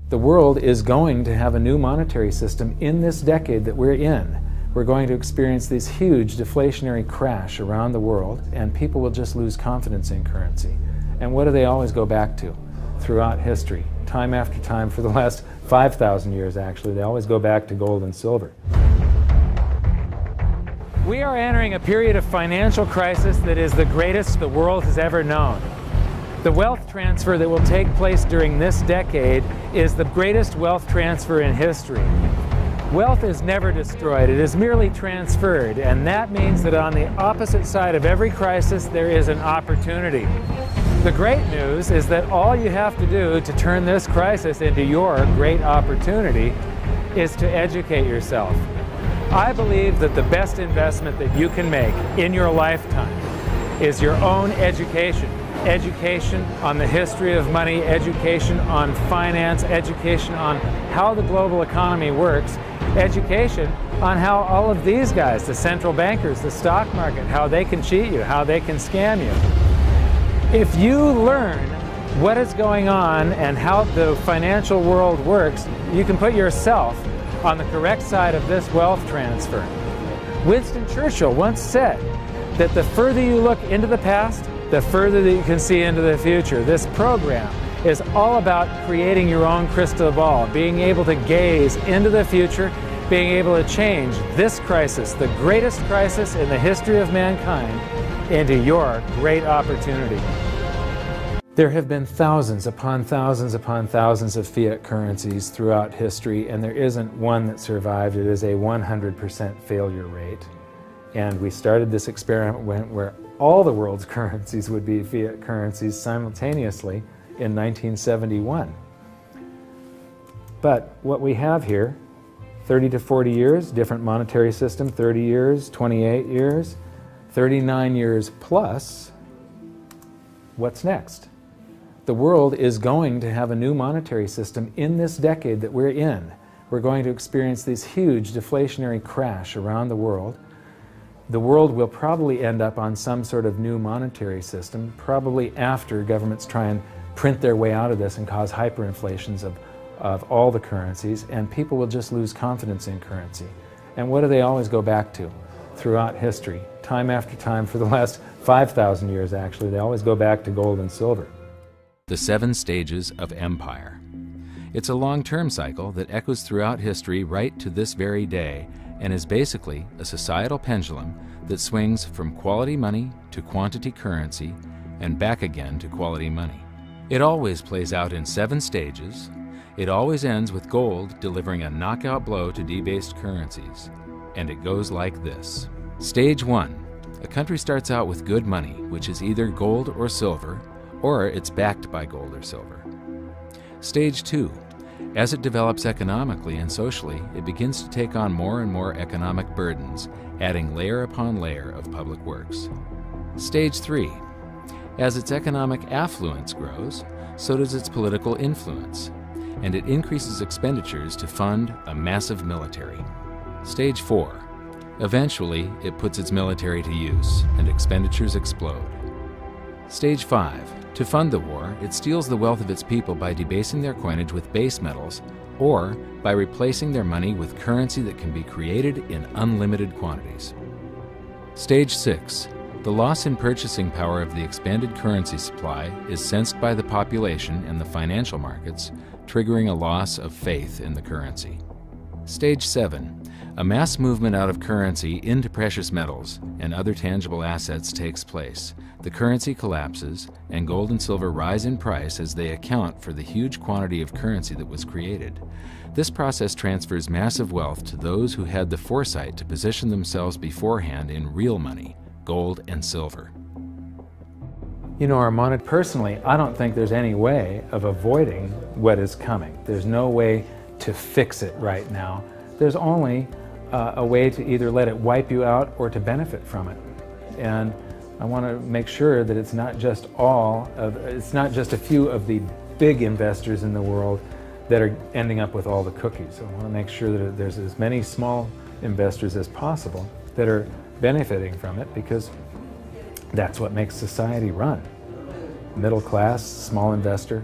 The world is going to have a new monetary system in this decade that we're in. We're going to experience this huge deflationary crash around the world, and people will just lose confidence in currency. And what do they always go back to throughout history? Time after time, for the last 5,000 years actually, they always go back to gold and silver. We are entering a period of financial crisis that is the greatest the world has ever known. The wealth transfer that will take place during this decade is the greatest wealth transfer in history. Wealth is never destroyed, it is merely transferred, and that means that on the opposite side of every crisis there is an opportunity. The great news is that all you have to do to turn this crisis into your great opportunity is to educate yourself. I believe that the best investment that you can make in your lifetime is your own education. Education on the history of money, education on finance, education on how the global economy works, education on how all of these guys, the central bankers, the stock market, how they can cheat you, how they can scam you. If you learn what is going on and how the financial world works, you can put yourself on the correct side of this wealth transfer. Winston Churchill once said that the further you look into the past, the further that you can see into the future. This program is all about creating your own crystal ball, being able to gaze into the future, being able to change this crisis, the greatest crisis in the history of mankind, into your great opportunity. There have been thousands upon thousands upon thousands of fiat currencies throughout history, and there isn't one that survived. It is a 100% failure rate. And we started this experiment where all the world's currencies would be fiat currencies simultaneously in 1971. But what we have here, 30 to 40 years, different monetary system, 30 years, 28 years, 39 years plus, what's next? The world is going to have a new monetary system in this decade that we're in. We're going to experience this huge deflationary crash around the world. The world will probably end up on some sort of new monetary system, probably after governments try and print their way out of this and cause hyperinflations of all the currencies, and people will just lose confidence in currency. And what do they always go back to throughout history? Time after time, for the last 5,000 years actually, they always go back to gold and silver. The 7 stages of empire. It's a long-term cycle that echoes throughout history right to this very day, and is basically a societal pendulum that swings from quality money to quantity currency and back again to quality money. It always plays out in 7 stages. It always ends with gold delivering a knockout blow to debased currencies. And it goes like this. Stage 1. A country starts out with good money, which is either gold or silver, or it's backed by gold or silver. Stage 2. As it develops economically and socially, it begins to take on more and more economic burdens, adding layer upon layer of public works. Stage 3. As its economic affluence grows, so does its political influence, and it increases expenditures to fund a massive military. Stage 4. Eventually, it puts its military to use, and expenditures explode. Stage 5. To fund the war, it steals the wealth of its people by debasing their coinage with base metals, or by replacing their money with currency that can be created in unlimited quantities. Stage 6. The loss in purchasing power of the expanded currency supply is sensed by the population and the financial markets, triggering a loss of faith in the currency. Stage 7. A mass movement out of currency into precious metals and other tangible assets takes place. The currency collapses, and gold and silver rise in price as they account for the huge quantity of currency that was created. This process transfers massive wealth to those who had the foresight to position themselves beforehand in real money, gold and silver. You know, Armand, personally, I don't think there's any way of avoiding what is coming. There's no way to fix it right now. There's only a way to either let it wipe you out or to benefit from it. And I want to make sure that it's not just a few of the big investors in the world that are ending up with all the cookies. I want to make sure that there's as many small investors as possible that are benefiting from it, because that's what makes society run. Middle class, small investor,